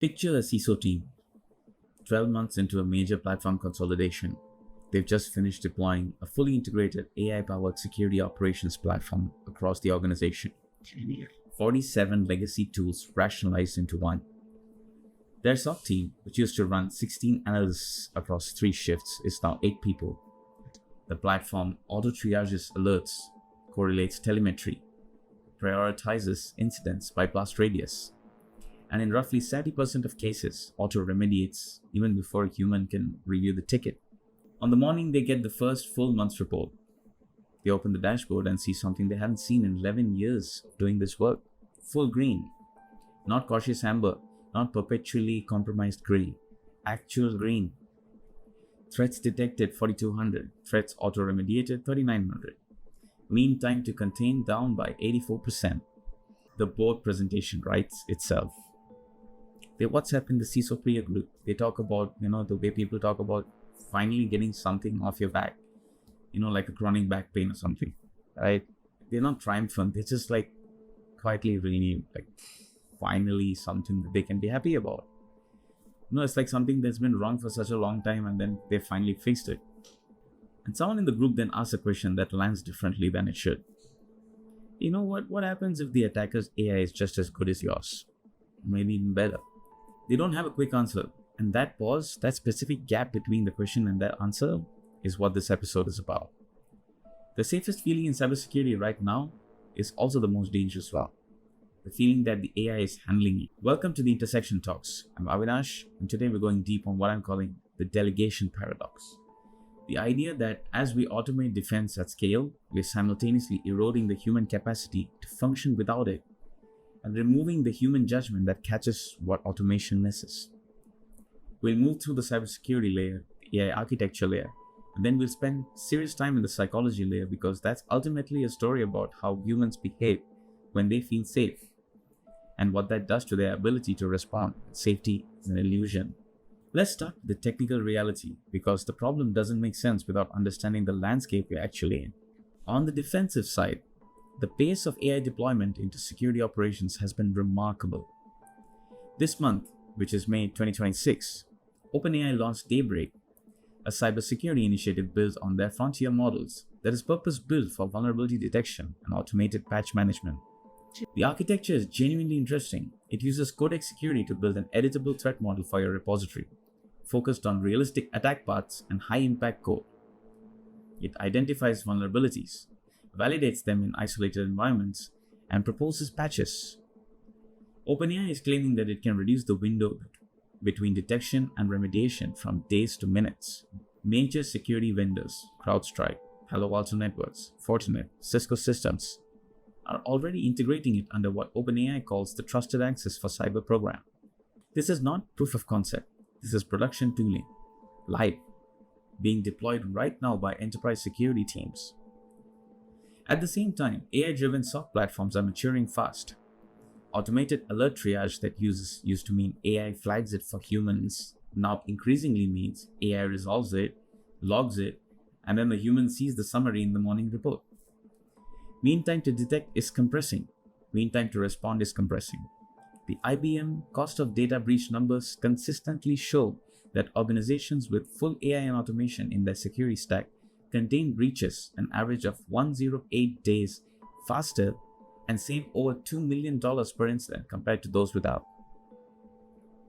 Picture a CISO team, 12 months into a major platform consolidation. They've just finished deploying a fully integrated AI-powered security operations platform across the organization. 47 legacy tools rationalized into one. Their SOC team, which used to run 16 analysts across 3 shifts, is now 8 people. The platform auto-triages alerts, correlates telemetry, prioritizes incidents by blast radius, and in roughly 70% of cases, auto-remediates even before a human can review the ticket. On the morning they get the first full month's report. They open the dashboard and see something they haven't seen in 11 years of doing this work. Full green. Not cautious amber, not perpetually compromised gray. Actual green. Threats detected 4200, threats auto-remediated 3900. Mean time to contain down by 84%. The board presentation writes itself. They WhatsApp in the CISO peer group. They talk about, the way people talk about finally getting something off your back. Like a chronic back pain or something, right? They're not triumphant. They're just like quietly really like finally something that they can be happy about. It's like something that's been wrong for such a long time and then they finally fixed it. And someone in the group then asks a question that lands differently than it should. What happens if the attacker's AI is just as good as yours? Maybe even better. They don't have a quick answer. And that pause, that specific gap between the question and the answer is what this episode is about. The safest feeling in cybersecurity right now is also the most dangerous one. The feeling that the AI is handling you. Welcome to the Intersection Talks. I'm Avinash, and today we're going deep on what I'm calling the Delegation Paradox. The idea that as we automate defense at scale, we're simultaneously eroding the human capacity to function without it and removing the human judgment that catches what automation misses. We'll move through the cybersecurity layer, the AI architecture layer, and then we'll spend serious time in the psychology layer because that's ultimately a story about how humans behave when they feel safe and what that does to their ability to respond. Safety is an illusion. Let's start with the technical reality because the problem doesn't make sense without understanding the landscape we're actually in. On the defensive side, the pace of AI deployment into security operations has been remarkable. This month, which is May 2026, OpenAI launched Daybreak, a cybersecurity initiative built on their frontier models that is purpose-built for vulnerability detection and automated patch management. The architecture is genuinely interesting. It uses codex security to build an editable threat model for your repository, focused on realistic attack paths and high-impact code. It identifies vulnerabilities, validates them in isolated environments, and proposes patches. OpenAI is claiming that it can reduce the window between detection and remediation from days to minutes. Major security vendors, CrowdStrike, Palo Alto Networks, Fortinet, Cisco Systems, are already integrating it under what OpenAI calls the Trusted Access for Cyber program. This is not proof of concept. This is production tooling, live, being deployed right now by enterprise security teams. At the same time, AI-driven SOC platforms are maturing fast. Automated alert triage that used to mean AI flags it for humans now increasingly means AI resolves it, logs it, and then the human sees the summary in the morning report. Mean time to detect is compressing. Mean time to respond is compressing. The IBM cost of data breach numbers consistently show that organizations with full AI and automation in their security stack contain breaches an average of 108 days faster and save over $2 million per incident compared to those without.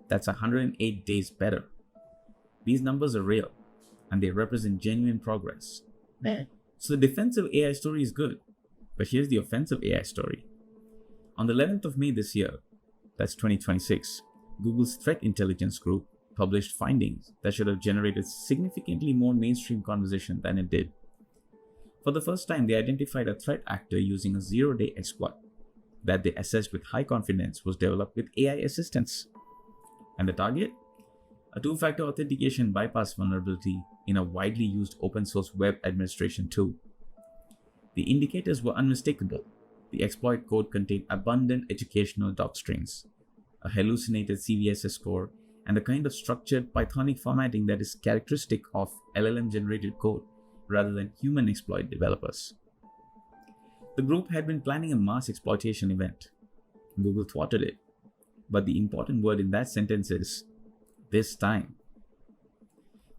That's 108 days better. These numbers are real, and they represent genuine progress. So the defensive AI story is good, but here's the offensive AI story. On the 11th of May this year, that's 2026, Google's Threat Intelligence Group published findings that should have generated significantly more mainstream conversation than it did. For the first time, they identified a threat actor using a zero-day exploit that they assessed with high confidence was developed with AI assistance. And the target? A two-factor authentication bypass vulnerability in a widely used open-source web administration tool. The indicators were unmistakable. The exploit code contained abundant educational docstrines, a hallucinated CVSS score, and the kind of structured Pythonic formatting that is characteristic of LLM-generated code rather than human exploit developers. The group had been planning a mass exploitation event. Google thwarted it. But the important word in that sentence is this time.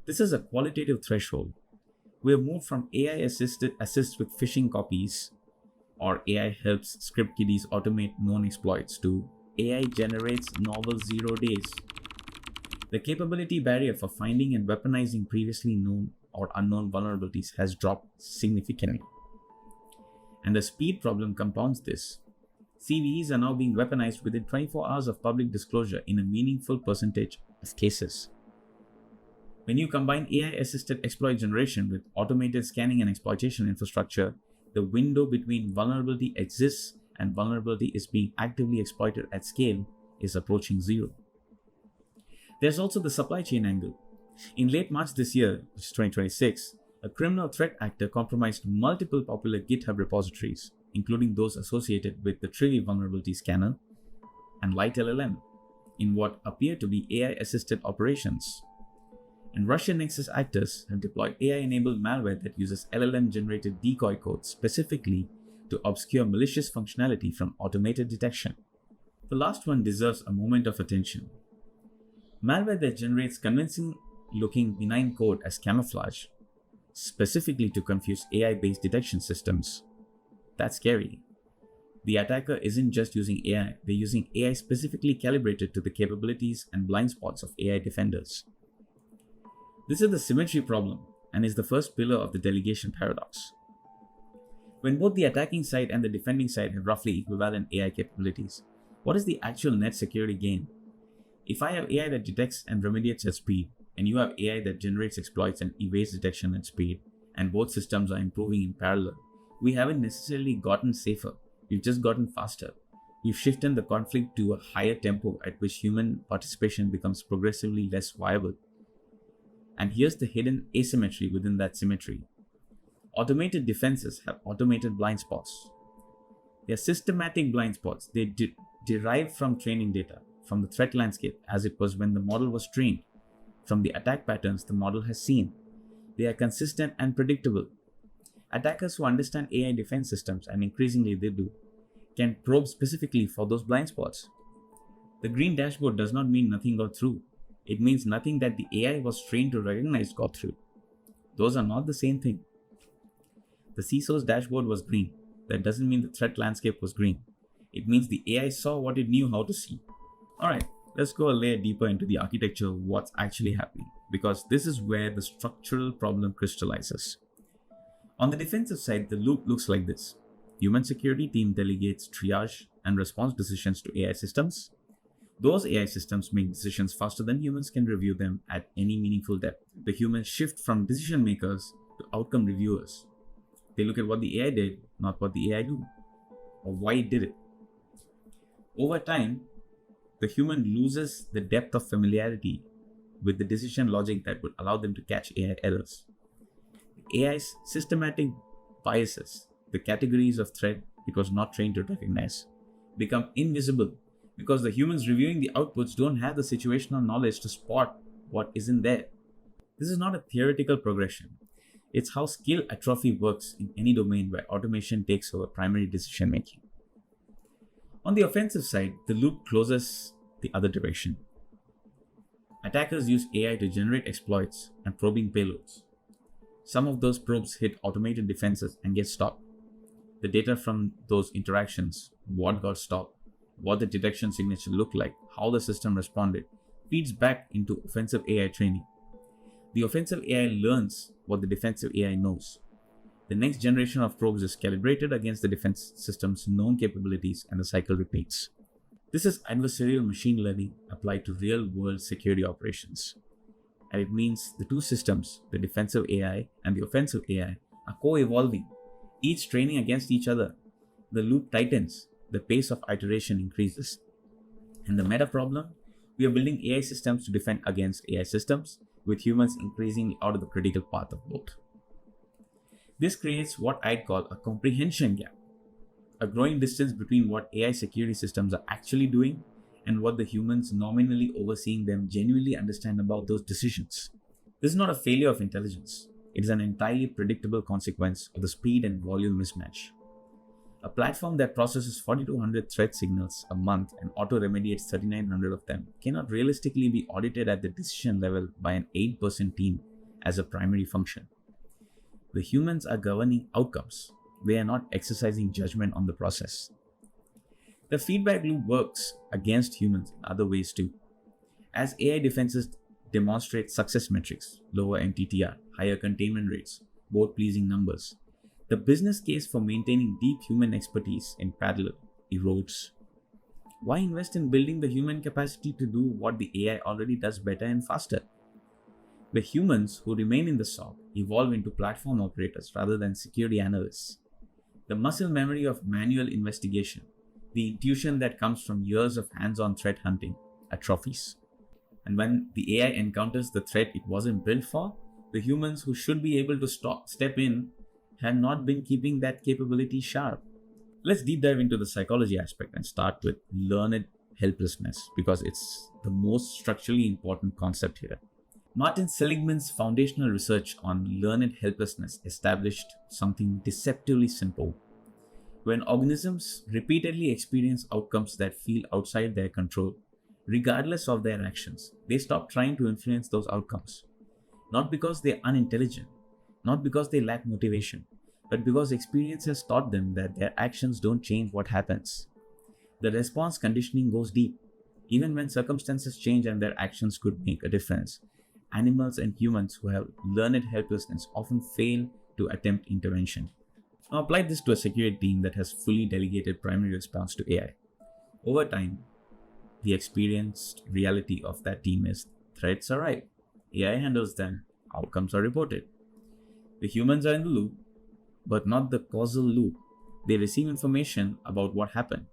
This is a qualitative threshold. We have moved from AI assists with phishing copies, or AI helps script kiddies automate known exploits, to AI generates novel 0 days. The capability barrier for finding and weaponizing previously known or unknown vulnerabilities has dropped significantly. And the speed problem compounds this. CVEs are now being weaponized within 24 hours of public disclosure in a meaningful percentage of cases. When you combine AI-assisted exploit generation with automated scanning and exploitation infrastructure, the window between vulnerability exists and vulnerability is being actively exploited at scale is approaching zero. There's also the supply chain angle. In late March this year, which is 2026, a criminal threat actor compromised multiple popular GitHub repositories, including those associated with the Trivi vulnerability scanner and Light LLM, in what appear to be AI-assisted operations. And Russian Nexus actors have deployed AI-enabled malware that uses LLM-generated decoy code specifically to obscure malicious functionality from automated detection. The last one deserves a moment of attention. Malware that generates convincing-looking benign code as camouflage, specifically to confuse AI-based detection systems. That's scary. The attacker isn't just using AI, they're using AI specifically calibrated to the capabilities and blind spots of AI defenders. This is the symmetry problem and is the first pillar of the delegation paradox. When both the attacking side and the defending side have roughly equivalent AI capabilities, what is the actual net security gain? If I have AI that detects and remediates at speed, and you have AI that generates exploits and evades detection at speed, and both systems are improving in parallel, we haven't necessarily gotten safer, we've just gotten faster. We've shifted the conflict to a higher tempo at which human participation becomes progressively less viable. And here's the hidden asymmetry within that symmetry. Automated defenses have automated blind spots. They are systematic blind spots. They derive from training data, from the threat landscape as it was when the model was trained, from the attack patterns the model has seen. They are consistent and predictable. Attackers who understand AI defense systems, and increasingly they do, can probe specifically for those blind spots. The green dashboard does not mean nothing got through. It means nothing that the AI was trained to recognize got through. Those are not the same thing. The CISO's dashboard was green. That doesn't mean the threat landscape was green. It means the AI saw what it knew how to see. Alright, let's go a layer deeper into the architecture of what's actually happening, because this is where the structural problem crystallizes. On the defensive side, the loop looks like this. Human security team delegates triage and response decisions to AI systems. Those AI systems make decisions faster than humans can review them at any meaningful depth. The humans shift from decision makers to outcome reviewers. They look at what the AI did, not what the AI do, or why it did it. Over time, the human loses the depth of familiarity with the decision logic that would allow them to catch AI errors. AI's systematic biases, the categories of threat it was not trained to recognize, become invisible because the humans reviewing the outputs don't have the situational knowledge to spot what isn't there. This is not a theoretical progression. It's how skill atrophy works in any domain where automation takes over primary decision making. On the offensive side, the loop closes the other direction. Attackers use AI to generate exploits and probing payloads. Some of those probes hit automated defenses and get stopped. The data from those interactions, what got stopped, what the detection signature looked like, how the system responded, feeds back into offensive AI training. The offensive AI learns what the defensive AI knows. The next generation of probes is calibrated against the defense system's known capabilities, and the cycle repeats. This is adversarial machine learning applied to real-world security operations. And it means the two systems, the defensive AI and the offensive AI, are co-evolving, each training against each other. The loop tightens, the pace of iteration increases. And the meta problem? We are building AI systems to defend against AI systems, with humans increasingly out of the critical path of both. This creates what I'd call a comprehension gap, a growing distance between what AI security systems are actually doing and what the humans nominally overseeing them genuinely understand about those decisions. This is not a failure of intelligence. It is an entirely predictable consequence of the speed and volume mismatch. A platform that processes 4,200 threat signals a month and auto-remediates 3,900 of them cannot realistically be audited at the decision level by an 8% team as a primary function. The humans are governing outcomes. They are not exercising judgment on the process. The feedback loop works against humans in other ways too. As AI defenses demonstrate success metrics, lower MTTR, higher containment rates, both pleasing numbers, the business case for maintaining deep human expertise in parallel erodes. Why invest in building the human capacity to do what the AI already does better and faster? The humans who remain in the SOC evolve into platform operators rather than security analysts. The muscle memory of manual investigation, the intuition that comes from years of hands-on threat hunting, atrophies. And when the AI encounters the threat it wasn't built for, the humans who should be able to step in have not been keeping that capability sharp. Let's deep dive into the psychology aspect and start with learned helplessness, because it's the most structurally important concept here. Martin Seligman's foundational research on learned helplessness established something deceptively simple. When organisms repeatedly experience outcomes that feel outside their control, regardless of their actions, they stop trying to influence those outcomes. Not because they're unintelligent, not because they lack motivation, but because experience has taught them that their actions don't change what happens. The response conditioning goes deep. Even when circumstances change and their actions could make a difference, animals and humans who have learned helplessness often fail to attempt intervention. Now apply this to a security team that has fully delegated primary response to AI. Over time, the experienced reality of that team is threats arrive, AI handles them, outcomes are reported. The humans are in the loop, but not the causal loop. They receive information about what happened.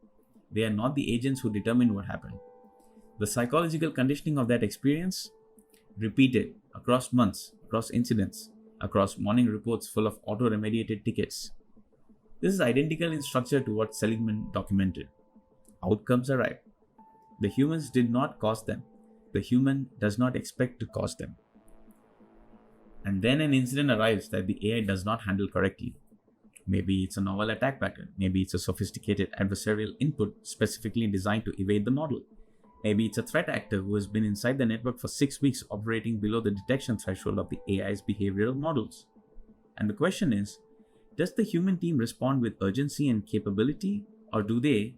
They are not the agents who determine what happened. The psychological conditioning of that experience, repeated across months, across incidents, across morning reports full of auto-remediated tickets. This is identical in structure to what Seligman documented. Outcomes arrive. The humans did not cause them. The human does not expect to cause them. And then an incident arrives that the AI does not handle correctly. Maybe it's a novel attack pattern. Maybe it's a sophisticated adversarial input specifically designed to evade the model. Maybe it's a threat actor who has been inside the network for 6 weeks operating below the detection threshold of the AI's behavioral models. And the question is, does the human team respond with urgency and capability, or do they,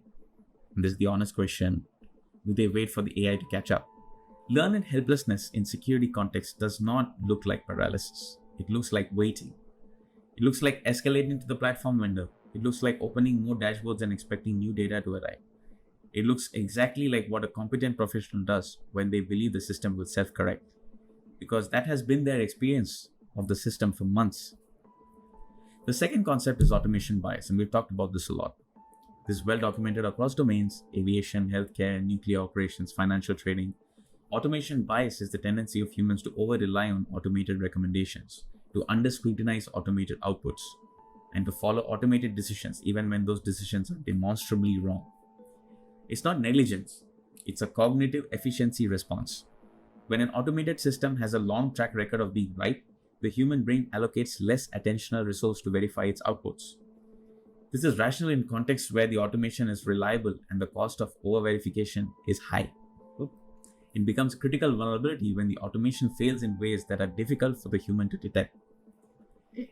and this is the honest question, do they wait for the AI to catch up? Learned helplessness in security context does not look like paralysis. It looks like waiting. It looks like escalating to the platform vendor. It looks like opening more dashboards and expecting new data to arrive. It looks exactly like what a competent professional does when they believe the system will self-correct, because that has been their experience of the system for months. The second concept is automation bias, and we've talked about this a lot. This is well documented across domains: aviation, healthcare, nuclear operations, financial trading. Automation bias is the tendency of humans to over-rely on automated recommendations, to under-scrutinize automated outputs, and to follow automated decisions even when those decisions are demonstrably wrong. It's not negligence, it's a cognitive efficiency response. When an automated system has a long track record of being right, the human brain allocates less attentional resource to verify its outputs. This is rational in contexts where the automation is reliable and the cost of over-verification is high. It becomes a critical vulnerability when the automation fails in ways that are difficult for the human to detect.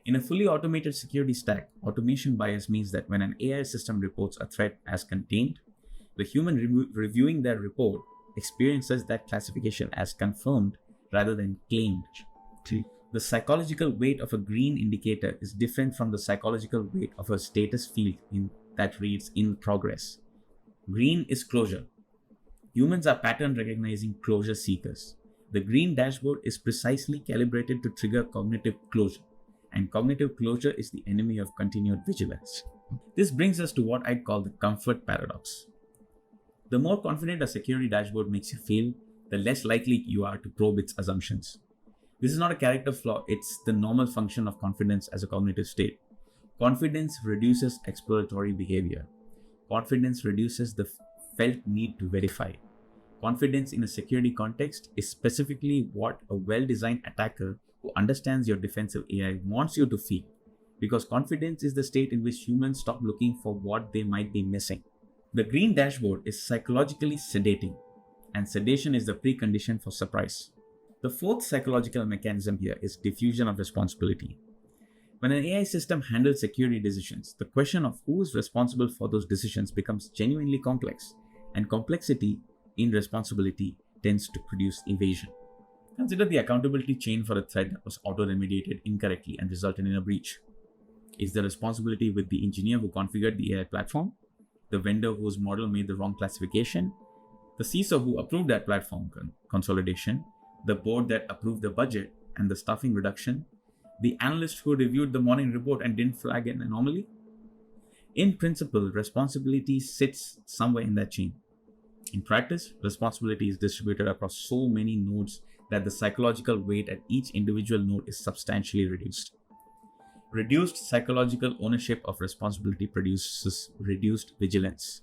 In a fully automated security stack, automation bias means that when an AI system reports a threat as contained, the human reviewing their report experiences that classification as confirmed rather than claimed. The psychological weight of a green indicator is different from the psychological weight of a status field that reads "in progress." Green is closure. Humans are pattern recognizing closure seekers. The green dashboard is precisely calibrated to trigger cognitive closure, and cognitive closure is the enemy of continued vigilance. This brings us to what I'd call the comfort paradox. The more confident a security dashboard makes you feel, the less likely you are to probe its assumptions. This is not a character flaw, it's the normal function of confidence as a cognitive state. Confidence reduces exploratory behavior. Confidence reduces the felt need to verify. Confidence in a security context is specifically what a well-designed attacker who understands your defensive AI wants you to feel. because confidence is the state in which humans stop looking for what they might be missing. The green dashboard is psychologically sedating, and sedation is the precondition for surprise. The fourth psychological mechanism here is diffusion of responsibility. When an AI system handles security decisions, the question of who is responsible for those decisions becomes genuinely complex, and complexity in responsibility tends to produce evasion. Consider the accountability chain for a thread that was auto-remediated incorrectly and resulted in a breach. Is the responsibility with the engineer who configured the AI platform, the vendor whose model made the wrong classification, the CISO who approved that platform consolidation, the board that approved the budget and the staffing reduction, the analyst who reviewed the morning report and didn't flag an anomaly? In principle, responsibility sits somewhere in that chain. In practice, responsibility is distributed across so many nodes that the psychological weight at each individual node is substantially reduced. Reduced psychological ownership of responsibility produces reduced vigilance.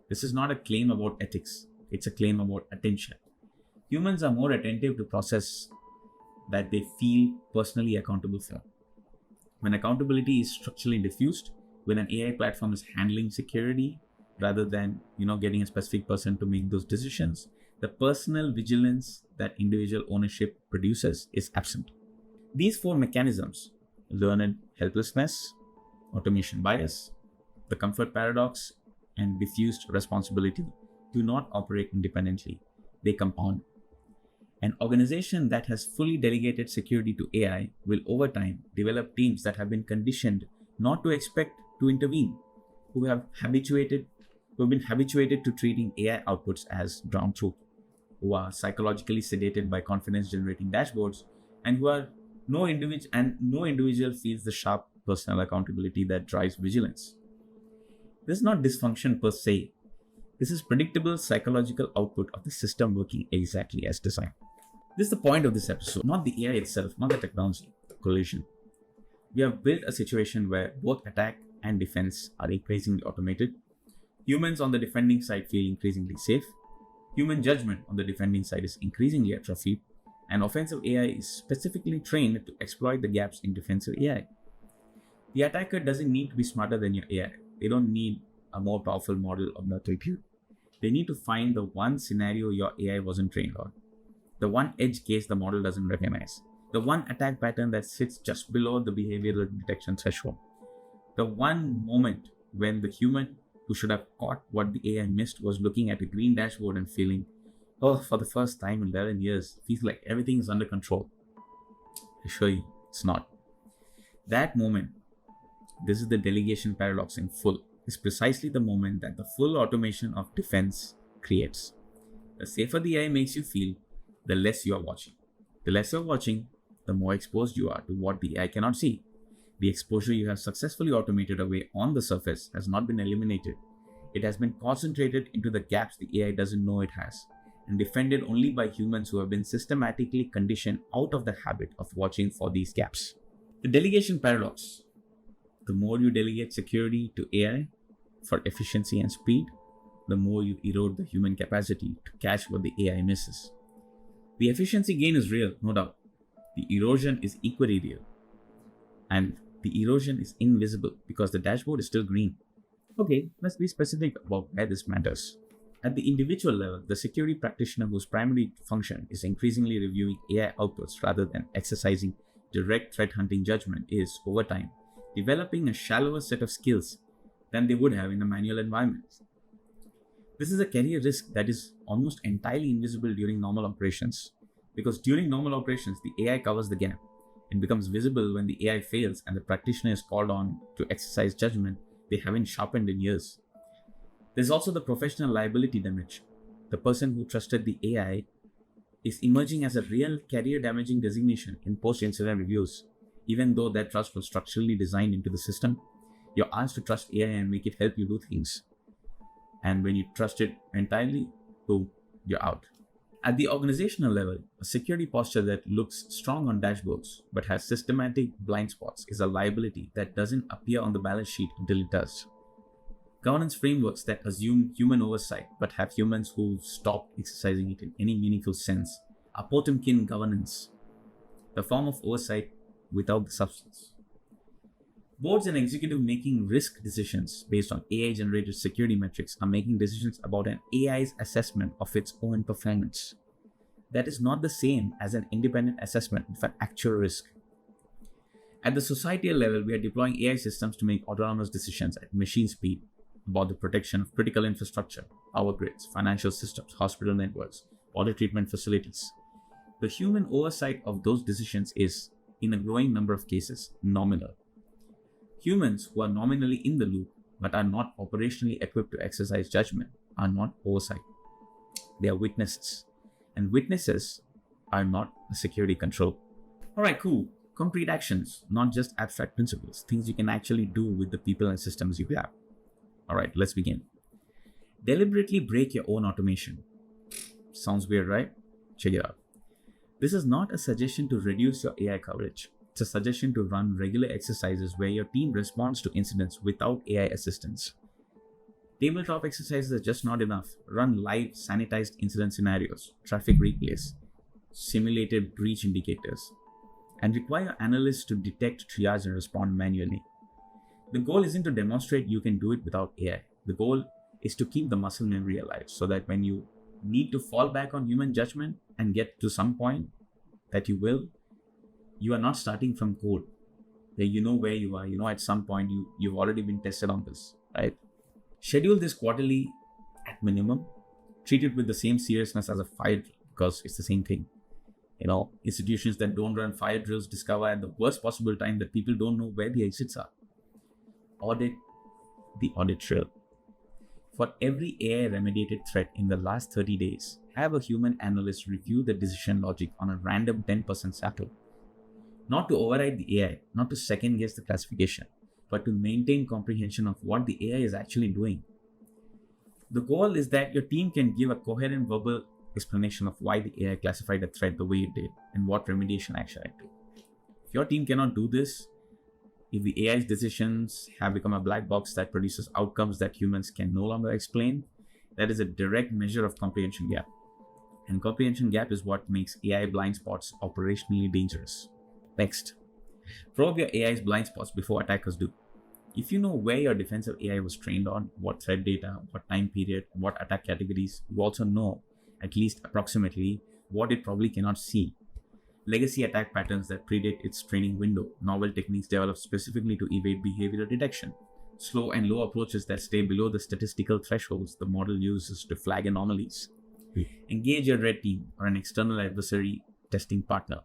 This is not a claim about ethics, it's a claim about attention. Humans are more attentive to process that they feel personally accountable for. When accountability is structurally diffused, when an AI platform is handling security rather than getting a specific person to make those decisions, the personal vigilance that individual ownership produces is absent. These four mechanisms, learned helplessness, automation bias, the comfort paradox, and diffused responsibility, do not operate independently. They compound. An organization that has fully delegated security to AI will over time develop teams that have been conditioned not to expect to intervene, who have been habituated to treating AI outputs as ground truth, who are psychologically sedated by confidence generating dashboards, and no individual feels the sharp personal accountability that drives vigilance. This is not dysfunction per se. This is predictable psychological output of the system working exactly as designed. This is the point of this episode, not the AI itself, not the technology, the collision. We have built a situation where both attack and defense are increasingly automated. Humans on the defending side feel increasingly safe. Human judgment on the defending side is increasingly atrophied. And offensive AI is specifically trained to exploit the gaps in defensive AI. The attacker doesn't need to be smarter than your AI. They don't need a more powerful model of mental compute. They need to find the one scenario your AI wasn't trained on, the one edge case the model doesn't recognize, the one attack pattern that sits just below the behavioral detection threshold, the one moment when the human who should have caught what the AI missed was looking at a green dashboard and feeling, oh, for the first time in 11 years, feels like everything is under control. I assure you, it's not. That moment, this is the delegation paradox in full, is precisely the moment that the full automation of defense creates. The safer the AI makes you feel, the less you are watching. The less you're watching, the more exposed you are to what the AI cannot see. The exposure you have successfully automated away on the surface has not been eliminated. It has been concentrated into the gaps the AI doesn't know it has, and defended only by humans who have been systematically conditioned out of the habit of watching for these gaps. The delegation paradox. The more you delegate security to AI for efficiency and speed, the more you erode the human capacity to catch what the AI misses. The efficiency gain is real, no doubt. The erosion is equally real. And the erosion is invisible because the dashboard is still green. Okay, let's be specific about where this matters. At the individual level, the security practitioner whose primary function is increasingly reviewing AI outputs rather than exercising direct threat hunting judgment is, over time, developing a shallower set of skills than they would have in a manual environment. This is a career risk that is almost entirely invisible during normal operations, because during normal operations, the AI covers the gap and becomes visible when the AI fails and the practitioner is called on to exercise judgment they haven't sharpened in years. There's also the professional liability damage. The person who trusted the AI is emerging as a real career-damaging designation in post-incident reviews. Even though that trust was structurally designed into the system, you're asked to trust AI and make it help you do things. And when you trust it entirely, boom, you're out. At the organizational level, a security posture that looks strong on dashboards but has systematic blind spots is a liability that doesn't appear on the balance sheet until it does. Governance frameworks that assume human oversight but have humans who've stopped exercising it in any meaningful sense are Potemkin governance, the form of oversight without the substance. Boards and executive making risk decisions based on AI-generated security metrics are making decisions about an AI's assessment of its own performance. That is not the same as an independent assessment of an actual risk. At the societal level, we are deploying AI systems to make autonomous decisions at machine speed about the protection of critical infrastructure, power grids, financial systems, hospital networks, water treatment facilities. The human oversight of those decisions is, in a growing number of cases, nominal. Humans who are nominally in the loop but are not operationally equipped to exercise judgment are not oversight. They are witnesses. And witnesses are not a security control. Alright, cool. Concrete actions, not just abstract principles, things you can actually do with the people and systems you have. Alright, let's begin. Deliberately break your own automation. Sounds weird, right? Check it out. This is not a suggestion to reduce your AI coverage. It's a suggestion to run regular exercises where your team responds to incidents without AI assistance. Tabletop exercises are just not enough. Run live, sanitized incident scenarios, traffic replays, simulated breach indicators, and require analysts to detect, triage, and respond manually. The goal isn't to demonstrate you can do it without AI. The goal is to keep the muscle memory alive so that when you need to fall back on human judgment and get to some point that you will, you are not starting from code. You know where you are. You know at some point you've already been tested on this, right? Schedule this quarterly at minimum. Treat it with the same seriousness as a fire drill because it's the same thing. Institutions that don't run fire drills discover at the worst possible time that people don't know where the exits are. Audit the audit trail. For every AI remediated threat in the last 30 days, have a human analyst review the decision logic on a random 10% sample. Not to override the AI, not to second guess the classification, but to maintain comprehension of what the AI is actually doing. The goal is that your team can give a coherent verbal explanation of why the AI classified a threat the way it did and what remediation action it took. If your team cannot do this, if the AI's decisions have become a black box that produces outcomes that humans can no longer explain, that is a direct measure of comprehension gap. And comprehension gap is what makes AI blind spots operationally dangerous. Next, probe your AI's blind spots before attackers do. If you know where your defensive AI was trained on, what threat data, what time period, what attack categories, you also know, at least approximately, what it probably cannot see. Legacy attack patterns that predate its training window, novel techniques developed specifically to evade behavioral detection, slow and low approaches that stay below the statistical thresholds the model uses to flag anomalies. Engage your red team or an external adversary testing partner,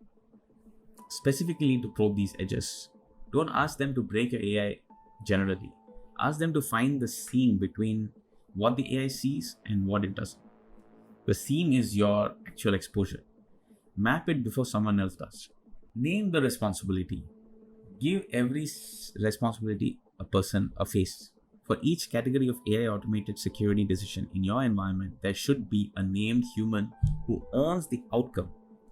specifically to probe these edges. Don't ask them to break your AI generally. Ask them to find the seam between what the AI sees and what it doesn't. The seam is your actual exposure. Map it before someone else does. Name the responsibility. Give every responsibility a person a face. For each category of AI automated security decision in your environment, there should be a named human who owns the outcome,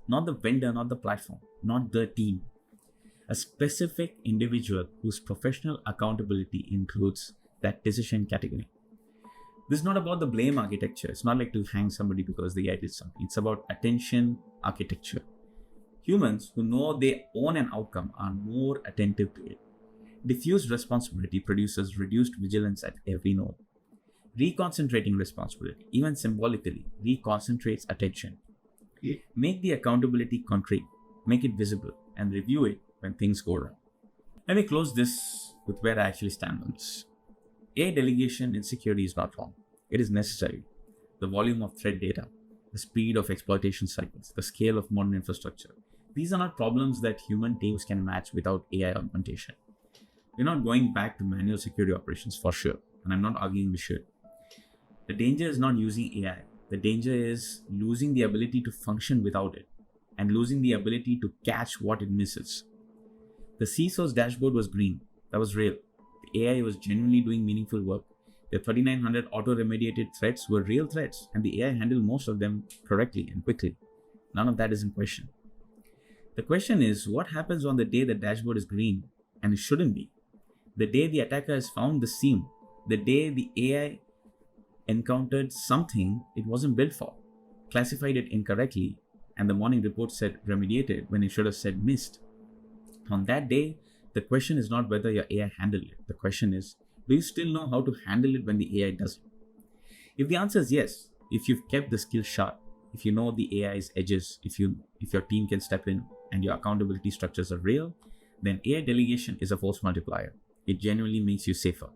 not the vendor, not the platform, not the team. A specific individual whose professional accountability includes that decision category. This is not about the blame architecture. It's not like to hang somebody because the AI did something. It's about attention architecture. Humans who know they own an outcome are more attentive to it. Diffused responsibility produces reduced vigilance at every node. Reconcentrating responsibility, even symbolically, reconcentrates attention. Make the accountability concrete, make it visible, and review it when things go wrong. Let me close this with where I actually stand on this. AI delegation in security is not wrong. It is necessary. The volume of threat data, the speed of exploitation cycles, the scale of modern infrastructure. These are not problems that human teams can match without AI augmentation. We're not going back to manual security operations for sure, and I'm not arguing we should. The danger is not using AI. The danger is losing the ability to function without it and losing the ability to catch what it misses. The CISO's dashboard was green. That was real. The AI was genuinely doing meaningful work. The 3,900 auto-remediated threats were real threats, and the AI handled most of them correctly and quickly. None of that is in question. The question is, what happens on the day the dashboard is green, and it shouldn't be? The day the attacker has found the seam, the day the AI encountered something it wasn't built for, classified it incorrectly, and the morning report said remediated when it should have said missed. On that day, The question is not whether your AI handled it. The question is, do you still know how to handle it when the AI doesn't? If the answer is yes, if you've kept the skill sharp, if you know the AI's edges, if your team can step in and your accountability structures are real, then AI delegation is a force multiplier. It genuinely makes you safer.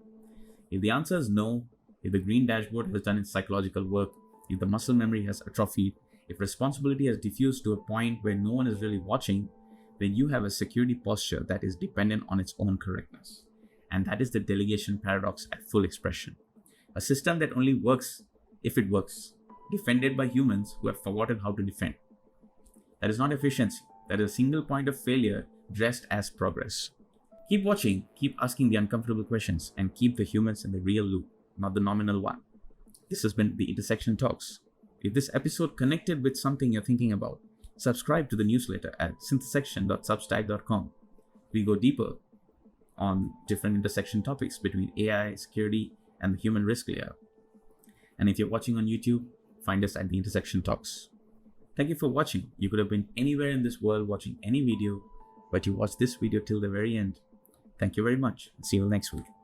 If the answer is no, if the green dashboard has done its psychological work, if the muscle memory has atrophied, if responsibility has diffused to a point where no one is really watching, then you have a security posture that is dependent on its own correctness. And that is the delegation paradox at full expression. A system that only works if it works, defended by humans who have forgotten how to defend. That is not efficiency. That is a single point of failure dressed as progress. Keep watching, keep asking the uncomfortable questions, and keep the humans in the real loop, not the nominal one. This has been the Intersection Talks. If this episode connected with something you're thinking about, subscribe to the newsletter at synthesection.substack.com. We go deeper on different intersection topics between AI, security, and the human risk layer. And if you're watching on YouTube, find us at the Intersection Talks. Thank you for watching. You could have been anywhere in this world watching any video, but you watched this video till the very end. Thank you very much. See you next week.